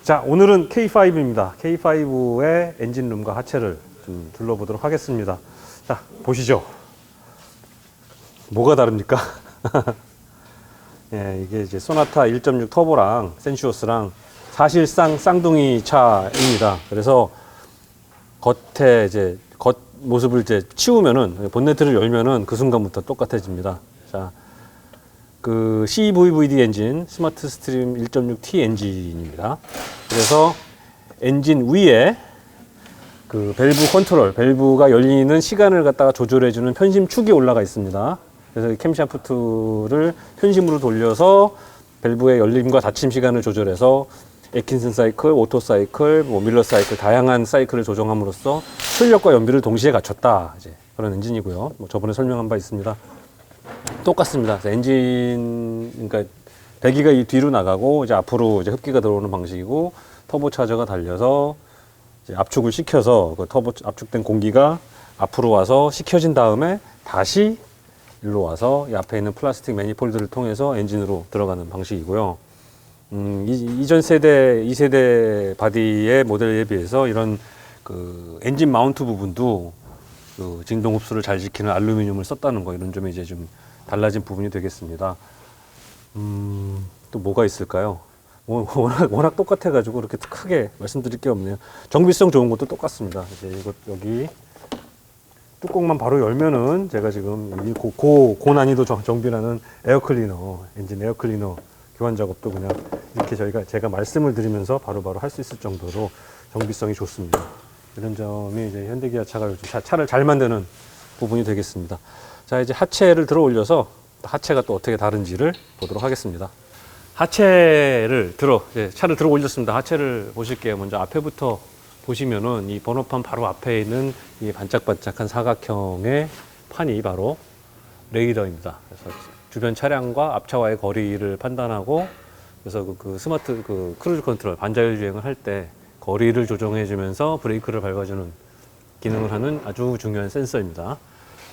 자, 오늘은 K5입니다. K5의 엔진룸과 하체를 좀 둘러보도록 하겠습니다. 자, 보시죠. 뭐가 다릅니까? 예, 이게 이제 소나타 1.6 터보랑 센슈어스랑 사실상 쌍둥이 차입니다. 그래서 겉에 이제 겉 모습을 이제 치우면은, 본네트를 열면은 그 순간부터 똑같아집니다. 자, 그 CVVD 엔진, 스마트 스트림 1.6T 엔진입니다. 그래서 엔진 위에 그 밸브 컨트롤, 밸브가 열리는 시간을 갖다가 조절해주는 편심축이 올라가 있습니다. 그래서 캠샤프트를 편심으로 돌려서 밸브의 열림과 닫힘 시간을 조절해서 애킨슨 사이클, 오토 사이클, 뭐 밀러 사이클, 다양한 사이클을 조정함으로써 출력과 연비를 동시에 갖췄다. 이제 그런 엔진이고요. 뭐 저번에 설명한 바 있습니다. 똑같습니다. 엔진, 그러니까 배기가 이 뒤로 나가고 이제 앞으로 이제 흡기가 들어오는 방식이고, 터보 차저가 달려서 이제 압축을 시켜서 그 터보 압축된 공기가 앞으로 와서 식혀진 다음에 다시 일로 와서 이 앞에 있는 플라스틱 매니폴드를 통해서 엔진으로 들어가는 방식이고요. 이전 세대, 2세대 바디의 모델에 비해서 이런 그 엔진 마운트 부분도 그 진동 흡수를 잘 지키는 알루미늄을 썼다는 거, 이런 점이 이제 좀 달라진 부분이 되겠습니다. 또 뭐가 있을까요? 워낙 똑같아가지고 그렇게 크게 말씀드릴 게 없네요. 정비성 좋은 것도 똑같습니다. 이제 이것 여기 뚜껑만 바로 열면은 제가 지금 고난이도 정비라는 에어클리너, 엔진 에어클리너 교환 작업도 그냥 이렇게 제가 말씀을 드리면서 바로바로 할 수 있을 정도로 정비성이 좋습니다. 이런 점이 이제 현대기아 차가 요즘 차를 잘 만드는 부분이 되겠습니다. 자, 이제 하체를 들어 올려서 하체가 또 어떻게 다른지를 보도록 하겠습니다. 하체를 차를 들어 올렸습니다. 하체를 보실게요. 먼저 앞에부터 보시면은 이 번호판 바로 앞에 있는 이 반짝반짝한 사각형의 판이 바로 레이더입니다. 그래서 주변 차량과 앞차와의 거리를 판단하고, 그래서 그 스마트 그 크루즈 컨트롤 반자율 주행을 할 때 거리를 조정해 주면서 브레이크를 밟아주는 기능을 하는 아주 중요한 센서입니다.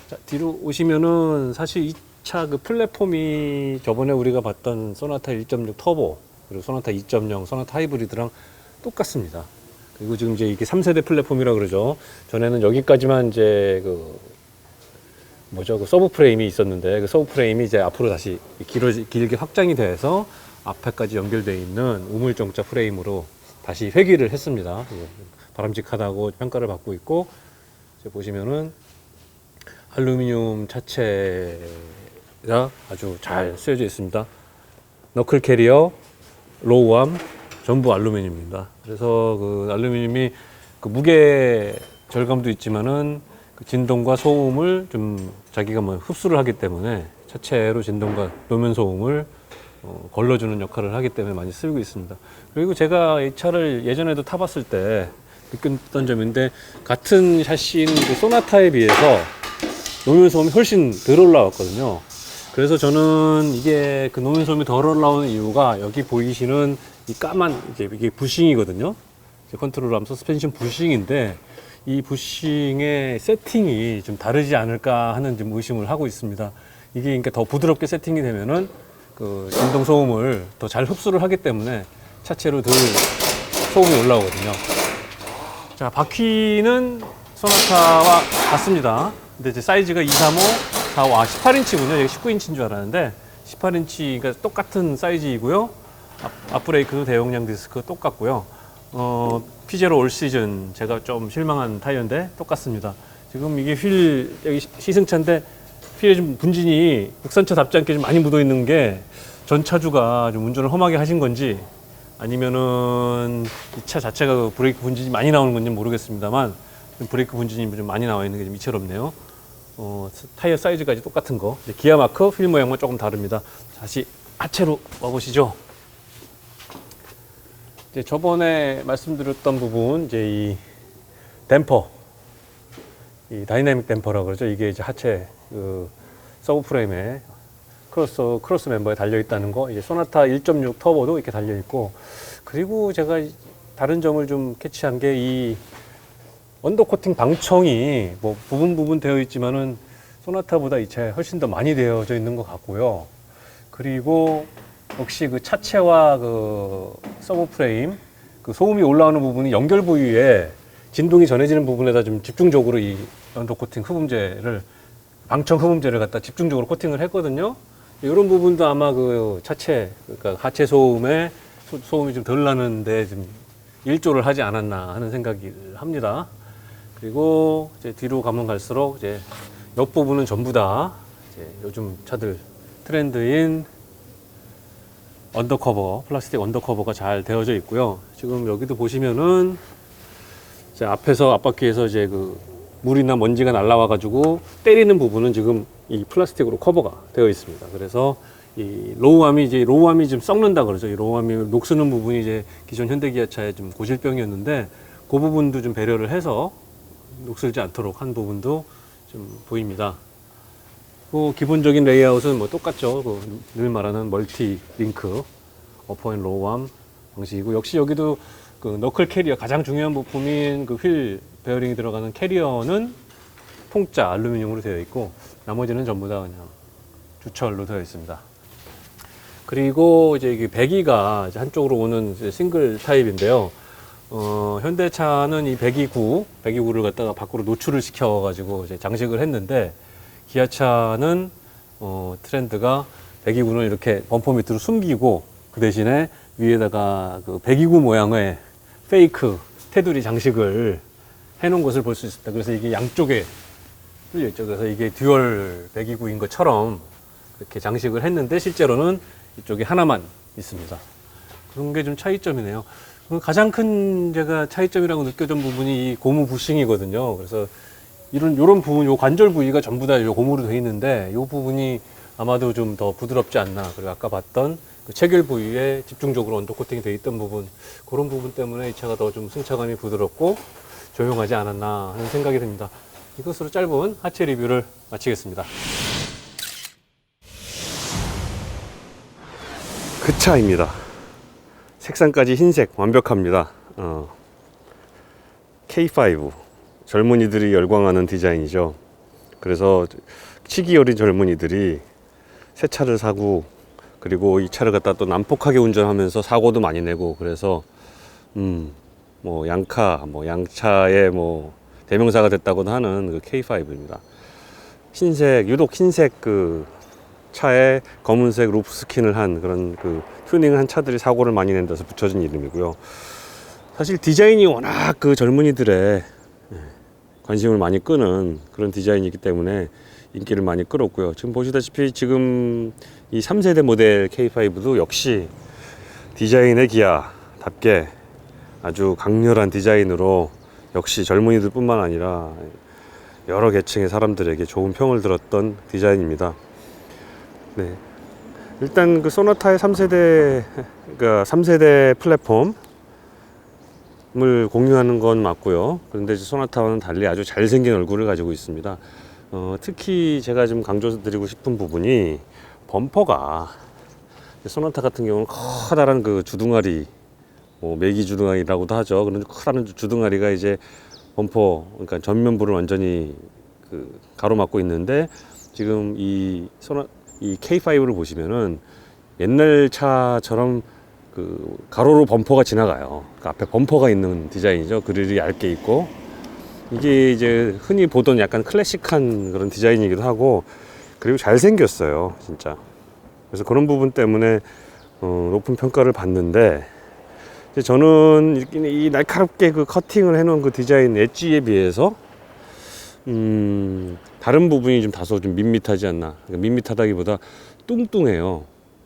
자, 뒤로 오시면은 사실 이 차 그 플랫폼이 저번에 우리가 봤던 소나타 1.6 터보, 그리고 소나타 2.0, 소나타 하이브리드랑 똑같습니다. 그리고 지금 이제 이게 3세대 플랫폼이라 그러죠. 전에는 여기까지만 이제 그 서브 프레임이 있었는데, 그 서브 프레임이 이제 앞으로 다시 길게 확장이 돼서 앞에까지 연결되어 있는 우물정자 프레임으로 다시 회귀를 했습니다. 바람직하다고 평가를 받고 있고, 이제 보시면은 알루미늄 차체가 아주 잘 쓰여져 있습니다. 너클 캐리어, 로우암 전부 알루미늄입니다. 그래서 그 알루미늄이 그 무게 절감도 있지만은 그 진동과 소음을 좀 자기가 뭐 흡수를 하기 때문에 차체로 진동과 노면 소음을 걸러주는 역할을 하기 때문에 많이 쓰이고 있습니다. 그리고 제가 이 차를 예전에도 타봤을 때 느꼈던 점인데, 같은 샤시인 그 소나타에 비해서 노면 소음이 훨씬 덜 올라왔거든요. 그래서 저는 이게 그 노면 소음이 덜 올라오는 이유가, 여기 보이시는 이 까만 이게 부싱이거든요. 컨트롤암 서스펜션 부싱인데, 이 부싱의 세팅이 좀 다르지 않을까 하는 좀 의심을 하고 있습니다. 이게 그러니까 더 부드럽게 세팅이 되면은 그 진동 소음을 더 잘 흡수를 하기 때문에 차체로 덜 소음이 올라오거든요. 자, 바퀴는 소나타와 같습니다. 근데 이제 사이즈가 235, 45, 18인치군요. 여기 19인치인 줄 알았는데 18인치가 똑같은 사이즈이고요. 앞브레이크도 대용량 디스크 똑같고요. 피제로 올 시즌 제가 좀 실망한 타이어인데 똑같습니다. 지금 이게 여기 시승차인데 휠에 좀 분진이 국산차답지 않게 좀 많이 묻어 있는 게, 전 차주가 좀 운전을 험하게 하신 건지 아니면은 이 차 자체가 그 브레이크 분진이 많이 나오는 건지 모르겠습니다만, 브레이크 분진이 좀 많이 나와 있는 게 좀 이채롭네요. 타이어 사이즈까지 똑같은 거. 이제 기아 마크 휠 모양만 조금 다릅니다. 다시 하체로 와보시죠. 이제 저번에 말씀드렸던 부분, 이제 이 댐퍼, 이 다이내믹 댐퍼라고 그러죠. 이게 이제 하체 그 서브 프레임에 크로스 멤버에 달려 있다는 거. 이제 소나타 1.6 터보도 이렇게 달려 있고, 그리고 제가 다른 점을 좀 캐치한 게, 이 언더 코팅 방청이 뭐 부분 되어 있지만은 소나타보다 이 차에 훨씬 더 많이 되어져 있는 것 같고요. 그리고 역시 그 차체와 그 서브 프레임 그 소음이 올라오는 부분이 연결 부위에 진동이 전해지는 부분에다 좀 집중적으로 이 언더 코팅 흡음재를 방청 흡음재를 갖다 집중적으로 코팅을 했거든요. 이런 부분도 아마 그 차체 그러니까 하체 소음에 소음이 좀 덜 나는데 좀 일조를 하지 않았나 하는 생각이 합니다. 그리고 이제 뒤로 가면 갈수록 이제 옆 부분은 전부 다 이제 요즘 차들 트렌드인 언더커버, 플라스틱 언더커버가 잘 되어져 있고요. 지금 여기도 보시면은 이제 앞에서 앞바퀴에서 이제 그 물이나 먼지가 날라와 가지고 때리는 부분은 지금 이 플라스틱으로 커버가 되어 있습니다. 그래서 이 로우암이 좀 썩는다 그러죠. 이 로우암이 녹쓰는 부분이 이제 기존 현대기아차의 좀 고질병이었는데 그 부분도 좀 배려를 해서 녹슬지 않도록 한 부분도 좀 보입니다. 그 기본적인 레이아웃은 뭐 똑같죠. 늘 말하는 멀티 링크 어퍼 앤 로우암 방식이고, 역시 여기도 그 너클 캐리어 가장 중요한 부품인 그 휠 베어링이 들어가는 캐리어는 통짜 알루미늄으로 되어 있고 나머지는 전부 다 그냥 주철로 되어 있습니다. 그리고 이제 이게 배기가 이제 한쪽으로 오는 이제 싱글 타입인데요. 현대차는 이 배기구를 갖다가 밖으로 노출을 시켜가지고 이제 장식을 했는데, 기아차는 트렌드가 배기구는 이렇게 범퍼 밑으로 숨기고 그 대신에 위에다가 그 배기구 모양의 페이크 테두리 장식을 해놓은 것을 볼 수 있습니다. 그래서 이게 양쪽에 뚫려 있죠. 그래서 이게 듀얼 배기구인 것처럼 이렇게 장식을 했는데 실제로는 이쪽에 하나만 있습니다. 그런 게 좀 차이점이네요. 가장 큰 제가 차이점이라고 느껴진 부분이 이 고무 부싱이거든요. 그래서 요런 부분, 요 관절 부위가 전부 다 고무로 되어 있는데, 요 부분이 아마도 좀 더 부드럽지 않나. 그리고 아까 봤던 그 체결 부위에 집중적으로 언더 코팅이 되어 있던 부분, 그런 부분 때문에 이 차가 더 좀 승차감이 부드럽고 조용하지 않았나 하는 생각이 듭니다. 이것으로 짧은 하체 리뷰를 마치겠습니다. 그 차입니다. 색상까지 흰색 완벽합니다. K5 젊은이들이 열광하는 디자인이죠. 그래서 치기 어린 젊은이들이 새 차를 사고, 그리고 이 차를 갖다 또 난폭하게 운전하면서 사고도 많이 내고, 그래서 뭐 양차의 뭐 대명사가 됐다고도 하는 그 K5입니다. 유독 흰색 그 차에 검은색 루프 스킨을 한 그런 그 튜닝을 한 차들이 사고를 많이 낸다서 붙여진 이름이고요. 사실 디자인이 워낙 그 젊은이들의 관심을 많이 끄는 그런 디자인이기 때문에 인기를 많이 끌었고요. 지금 보시다시피 지금 이 3세대 모델 K5도 역시 디자인의 기아답게 아주 강렬한 디자인으로 역시 젊은이들 뿐만 아니라 여러 계층의 사람들에게 좋은 평을 들었던 디자인입니다. 네. 일단 그 소나타의 3세대, 그러니까 3세대 플랫폼을 공유하는 건 맞고요. 그런데 소나타와는 달리 아주 잘생긴 얼굴을 가지고 있습니다. 특히 제가 좀 강조드리고 싶은 부분이 범퍼가, 소나타 같은 경우는 커다란 그 주둥아리, 뭐 메기 주둥아리라고도 하죠. 그런 커다란 주둥아리가 이제 범퍼, 그러니까 전면부를 완전히 그 가로막고 있는데, 지금 이 K5를 보시면은 옛날 차처럼 그 가로로 범퍼가 지나가요. 그 앞에 범퍼가 있는 디자인이죠. 그릴이 얇게 있고, 이게 이제 흔히 보던 약간 클래식한 그런 디자인이기도 하고, 그리고 잘생겼어요, 진짜. 그래서 그런 부분 때문에 높은 평가를 받는데, 이제 저는 이 날카롭게 그 커팅을 해놓은 그 디자인 엣지에 비해서 다른 부분이 좀 다소 좀 밋밋하지 않나. 그러니까 밋밋하다기보다 뚱뚱해요.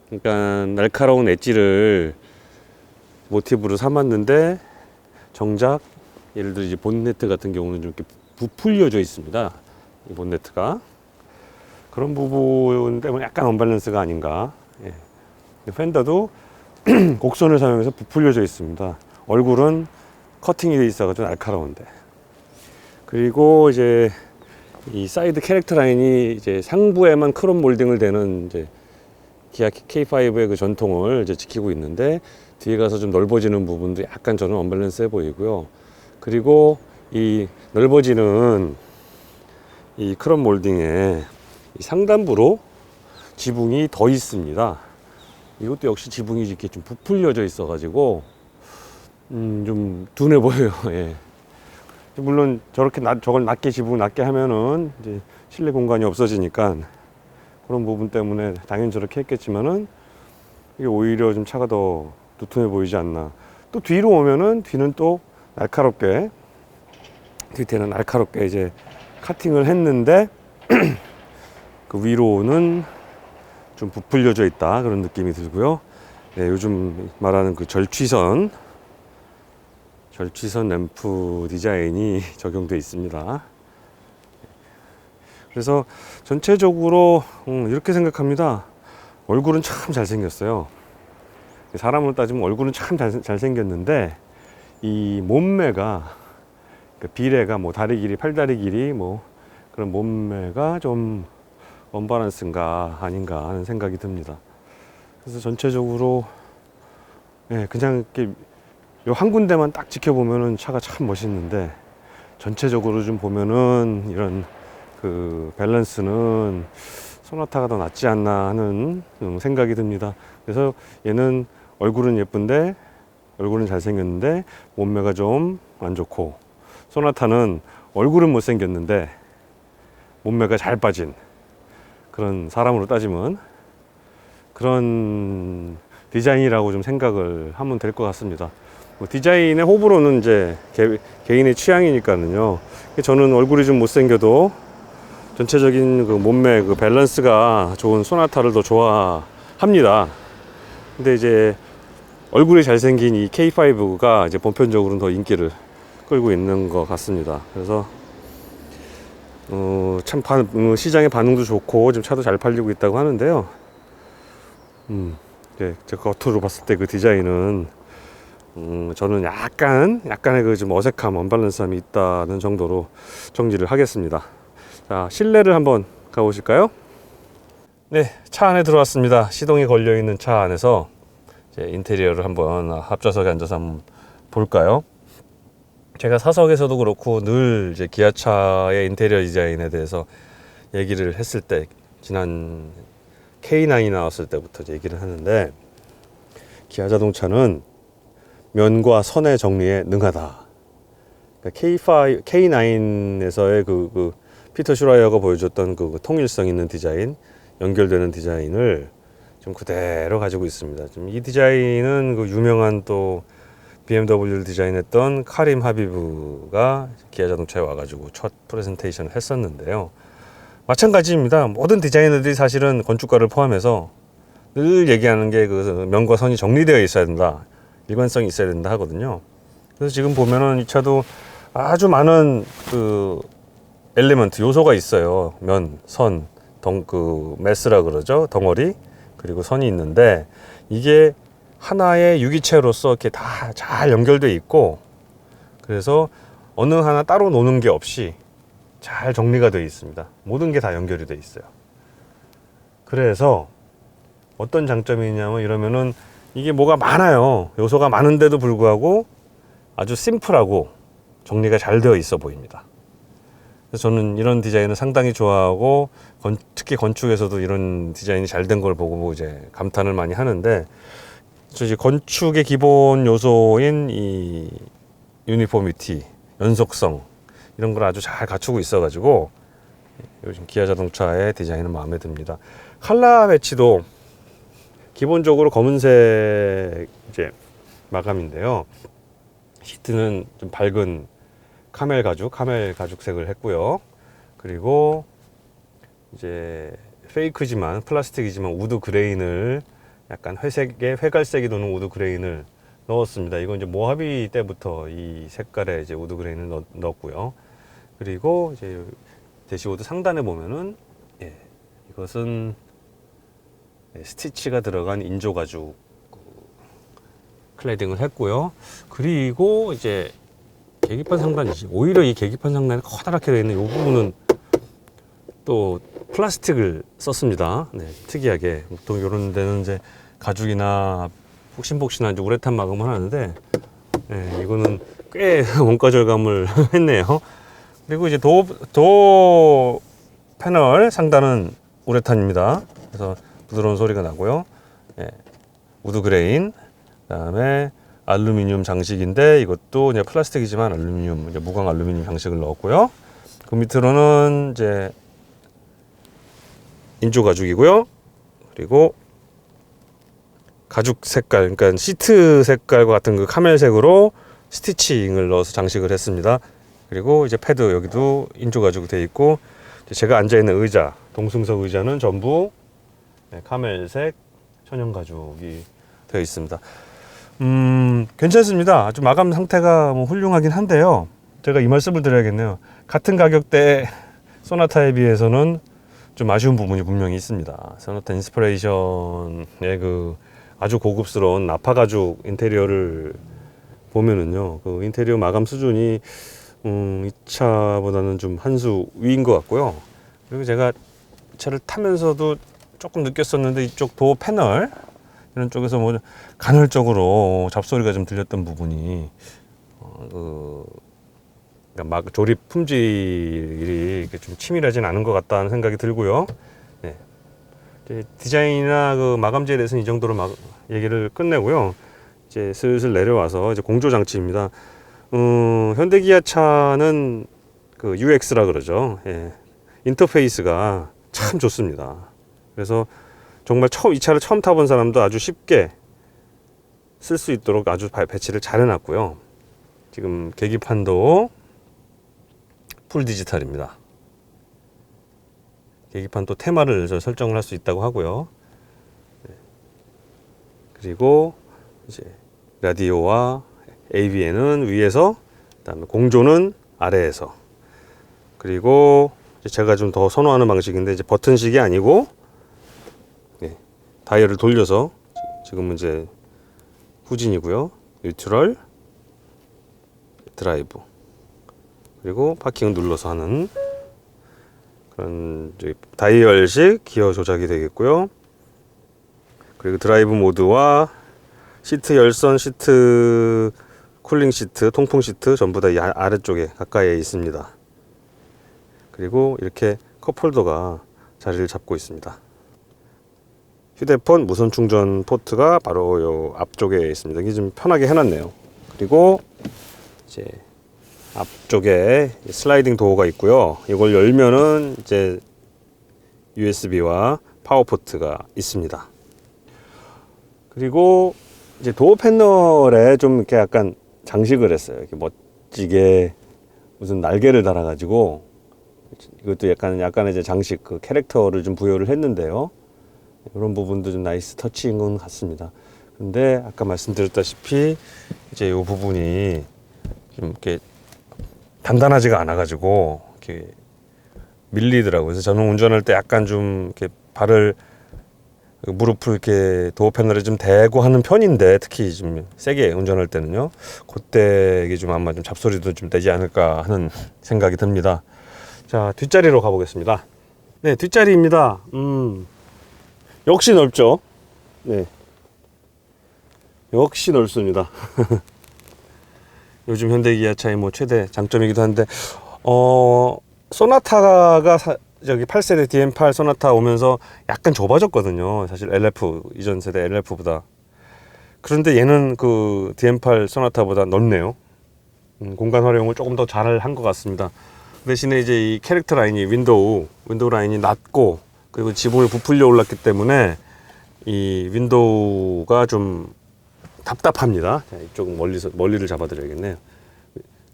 그러니까 날카로운 엣지를 모티브로 삼았는데, 정작 예를 들어 이제 본네트 같은 경우는 좀 이렇게 부풀려져 있습니다. 이 본네트가 그런 부분 때문에 약간 언밸런스가 아닌가. 예. 펜더도 곡선을 사용해서 부풀려져 있습니다. 얼굴은 커팅이 돼 있어가지고 날카로운데. 그리고 이제 이 사이드 캐릭터 라인이 이제 상부에만 크롬 몰딩을 대는 이제 기아 K5의 그 전통을 이제 지키고 있는데, 뒤에 가서 좀 넓어지는 부분도 약간 저는 언밸런스해 보이고요. 그리고 이 넓어지는 이 크롬 몰딩에 이 상단부로 지붕이 더 있습니다. 이것도 역시 지붕이 이렇게 좀 부풀려져 있어 가지고 좀 둔해 보여요. 예. 물론 저렇게 저걸 낮게 지붕 낮게 하면은 이제 실내 공간이 없어지니까 그런 부분 때문에 당연히 저렇게 했겠지만은 이게 오히려 좀 차가 더 두툼해 보이지 않나. 또 뒤로 오면은 뒤는 또 날카롭게 뒤에는 날카롭게 이제 카팅을 했는데 그 위로는 좀 부풀려져 있다 그런 느낌이 들고요. 네, 요즘 말하는 그 절취선 램프 디자인이 적용되어 있습니다. 그래서 전체적으로 이렇게 생각합니다. 얼굴은 참 잘생겼어요. 사람으로 따지면 얼굴은 참 잘생겼는데 이 몸매가 그 비례가 뭐 다리 길이, 팔다리 길이 뭐 그런 몸매가 좀 언밸런스인가 아닌가 하는 생각이 듭니다. 그래서 전체적으로 그냥 이렇게 요 한 군데만 딱 지켜보면은 차가 참 멋있는데 전체적으로 좀 보면은 이런 그 밸런스는 소나타가 더 낫지 않나 하는 생각이 듭니다. 그래서 얘는 얼굴은 예쁜데 얼굴은 잘생겼는데 몸매가 좀 안 좋고, 소나타는 얼굴은 못생겼는데 몸매가 잘 빠진 그런, 사람으로 따지면 그런 디자인이라고 좀 생각을 하면 될 것 같습니다. 뭐 디자인의 호불호는 이제 개인의 취향이니까는요. 저는 얼굴이 좀 못생겨도 전체적인 그 몸매 그 밸런스가 좋은 소나타를 더 좋아합니다. 근데 이제 얼굴이 잘생긴 이 K5가 이제 보편적으로는 더 인기를 끌고 있는 것 같습니다. 그래서 참 시장의 반응도 좋고 지금 차도 잘 팔리고 있다고 하는데요. 제가 겉으로 봤을 때 그 디자인은 저는 약간의 그 좀 어색함, 언밸런스함이 있다는 정도로 정리를 하겠습니다. 자, 실내를 한번 가보실까요? 네, 차 안에 들어왔습니다. 시동이 걸려 있는 차 안에서 이제 인테리어를 한번 앞좌석에 앉아서 한번 볼까요? 제가 사석에서도 그렇고 늘 이제 기아차의 인테리어 디자인에 대해서 얘기를 했을 때, 지난 K9이 나왔을 때부터 이제 얘기를 하는데, 기아 자동차는 면과 선의 정리에 능하다. 그러니까 K9에서의 그 피터 슈라이어가 보여줬던 그 통일성 있는 디자인, 연결되는 디자인을 좀 그대로 가지고 있습니다. 좀 이 디자인은 그 유명한 또 BMW를 디자인했던 카림 하비브가 기아 자동차에 와가지고 첫 프레젠테이션을 했었는데요. 마찬가지입니다. 모든 디자이너들이 사실은 건축가를 포함해서 늘 얘기하는 게 그 면과 선이 정리되어 있어야 된다, 일관성이 있어야 된다 하거든요. 그래서 지금 보면은 이 차도 아주 많은 그 엘리먼트, 요소가 있어요. 면, 선, 그 메스라 그러죠. 덩어리, 그리고 선이 있는데 이게 하나의 유기체로서 이렇게 다 잘 연결되어 있고, 그래서 어느 하나 따로 노는 게 없이 잘 정리가 되어 있습니다. 모든 게 다 연결이 되어 있어요. 그래서 어떤 장점이 있냐면, 이러면은 이게 뭐가 많아요. 요소가 많은데도 불구하고 아주 심플하고 정리가 잘 되어 있어 보입니다. 그래서 저는 이런 디자인을 상당히 좋아하고, 특히 건축에서도 이런 디자인이 잘 된 걸 보고 이제 감탄을 많이 하는데, 이제 건축의 기본 요소인 이 유니포미티, 연속성, 이런 걸 아주 잘 갖추고 있어가지고 요즘 기아 자동차의 디자인은 마음에 듭니다. 컬러 배치도 기본적으로 검은색 이제 마감인데요. 시트는 좀 밝은 카멜 가죽색을 했고요. 그리고 이제 페이크지만, 플라스틱이지만 우드 그레인을, 약간 회갈색이 도는 우드 그레인을 넣었습니다. 이건 이제 모하비 때부터 이 색깔의 이제 우드 그레인을 넣었고요. 그리고 이제 대시보드 상단에 보면은 이것은 스티치가 들어간 인조 가죽 클래딩을 했고요. 그리고 이제 계기판 상단이지. 오히려 이 계기판 상단에 커다랗게 되어 있는 이 부분은 또 플라스틱을 썼습니다. 네, 특이하게. 보통 이런 데는 이제 가죽이나 폭신폭신한 이제 우레탄 마감을 하는데, 이거는 꽤 원가 절감을 했네요. 그리고 이제 도어 패널 상단은 우레탄입니다. 그래서 부드러운 소리가 나고요. 우드 그레인, 그다음에 알루미늄 장식인데 이것도 이제 플라스틱이지만 알루미늄, 이제 무광 알루미늄 장식을 넣었고요. 그 밑으로는 이제 인조 가죽이고요. 그리고 가죽 색깔, 그러니까 시트 색깔과 같은 그 카멜색으로 스티칭을 넣어서 장식을 했습니다. 그리고 이제 패드 여기도 인조 가죽 되어 있고, 제가 앉아 있는 의자, 동승석 의자는 전부 카멜색 천연 가죽이 되어 있습니다. 괜찮습니다. 아주 마감 상태가 뭐 훌륭하긴 한데요. 제가 이 말씀을 드려야겠네요. 같은 가격대 소나타에 비해서는 좀 아쉬운 부분이 분명히 있습니다. 소나타 인스피레이션의 그 아주 고급스러운 나파 가죽 인테리어를 보면은요, 그 인테리어 마감 수준이 이 차보다는 좀 한 수 위인 것 같고요. 그리고 제가 차를 타면서도 조금 느꼈었는데, 이쪽 도어 패널 이런 쪽에서 뭐 간헐적으로 잡소리가 좀 들렸던 부분이 그러니까 막 조립 품질이 이렇게 좀 치밀하진 않은 것 같다는 생각이 들고요. 네. 디자인이나 그 마감재에 대해서는 이 정도로 얘기를 끝내고요. 이제 슬슬 내려와서 이제 공조 장치입니다. 현대기아 차는 그 UX라 그러죠. 예. 인터페이스가 참 좋습니다. 그래서 정말 이 차를 처음 타본 사람도 아주 쉽게 쓸 수 있도록 아주 배치를 잘 해놨고요. 지금 계기판도 풀 디지털입니다. 계기판 또 테마를 설정을 할 수 있다고 하고요. 그리고 이제 라디오와 AVN은 위에서, 그다음에 공조는 아래에서. 그리고 제가 좀 더 선호하는 방식인데, 이제 버튼식이 아니고 다이얼을 돌려서, 지금은 이제 후진이고요. 뉴트럴, 드라이브, 그리고 파킹을 눌러서 하는 그런 다이얼식 기어 조작이 되겠고요. 그리고 드라이브 모드와 시트 열선, 시트 쿨링 시트, 통풍 시트 전부 다 이 아래쪽에 가까이에 있습니다. 그리고 이렇게 컵홀더가 자리를 잡고 있습니다. 휴대폰 무선 충전 포트가 바로 요 앞쪽에 있습니다. 이게 좀 편하게 해놨네요. 그리고 이제 앞쪽에 슬라이딩 도어가 있고요. 이걸 열면은 이제 USB와 파워 포트가 있습니다. 그리고 이제 도어 패널에 좀 이렇게 약간 장식을 했어요. 이렇게 멋지게 무슨 날개를 달아가지고, 이것도 약간의 이제 장식, 그 캐릭터를 좀 부여를 했는데요. 이런 부분도 좀 나이스 터치인 것 같습니다. 근데 아까 말씀드렸다시피 이제 이 부분이 좀 이렇게 단단하지가 않아가지고 이렇게 밀리더라고요. 그래서 저는 운전할 때 약간 좀 이렇게 무릎을 이렇게 도어 패널에 좀 대고 하는 편인데, 특히 좀 세게 운전할 때는요. 그때 이게 좀 아마 좀 잡소리도 좀 되지 않을까 하는 생각이 듭니다. 자, 뒷자리로 가보겠습니다. 네, 뒷자리입니다. 역시 넓죠. 네, 역시 넓습니다. 요즘 현대기아차의 뭐 최대 장점이기도 한데, 소나타가 저기 8세대 DM8 소나타 오면서 약간 좁아졌거든요. 사실 LF, 이전 세대 LF보다. 그런데 얘는 그 DM8 소나타보다 넓네요. 공간 활용을 조금 더 잘 한 것 같습니다. 대신에 이제 이 캐릭터 라인이 윈도우 라인이 낮고, 그리고 지붕을 부풀려 올랐기 때문에 이 윈도우가 좀 답답합니다. 자, 이쪽 멀리를 잡아드려야겠네요.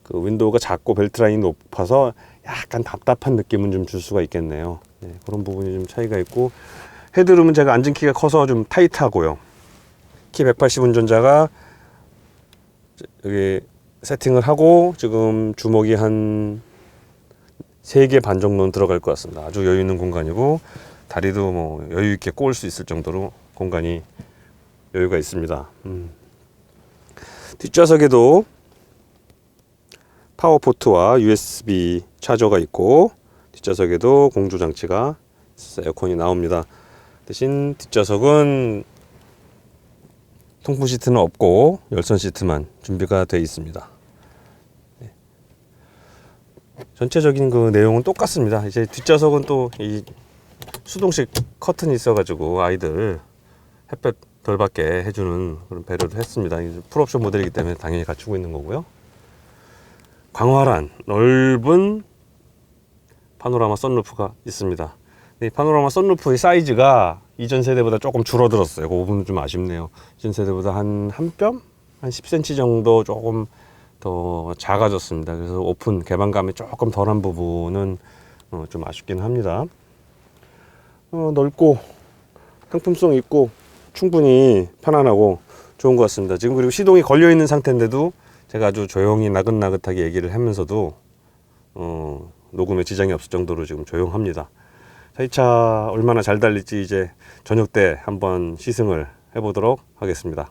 그 윈도우가 작고 벨트 라인이 높아서 약간 답답한 느낌은 좀 줄 수가 있겠네요. 네, 그런 부분이 좀 차이가 있고, 헤드룸은 제가 앉은 키가 커서 좀 타이트하고요. 키 180 운전자가 여기 세팅을 하고 지금 주먹이 한 3개 반 정도는 들어갈 것 같습니다. 아주 여유 있는 공간이고, 다리도 뭐 여유 있게 꼬을 수 있을 정도로 공간이 여유가 있습니다. 뒷좌석에도 파워포트와 USB 차저가 있고, 뒷좌석에도 공조 장치가 에어컨이 나옵니다. 대신 뒷좌석은 통풍 시트는 없고 열선 시트만 준비가 되어 있습니다. 네. 전체적인 그 내용은 똑같습니다. 이제 뒷좌석은 또 이 수동식 커튼이 있어가지고 아이들 햇볕 덜 받게 해주는 그런 배려도 했습니다. 이제 풀옵션 모델이기 때문에 당연히 갖추고 있는 거고요. 광활한 넓은 파노라마 선루프가 있습니다. 이 파노라마 선루프의 사이즈가 이전 세대보다 조금 줄어들었어요. 그 부분은 좀 아쉽네요. 이전 세대보다 한 뼘? 한 10cm 정도 조금 더 작아졌습니다. 그래서 오픈 개방감이 조금 덜한 부분은 좀 아쉽긴 합니다. 넓고 상품성 있고 충분히 편안하고 좋은 것 같습니다. 지금 그리고 시동이 걸려 있는 상태인데도 제가 아주 조용히 나긋나긋하게 얘기를 하면서도 녹음에 지장이 없을 정도로 지금 조용합니다. 자, 이 차 얼마나 잘 달릴지 이제 저녁 때 한번 시승을 해보도록 하겠습니다.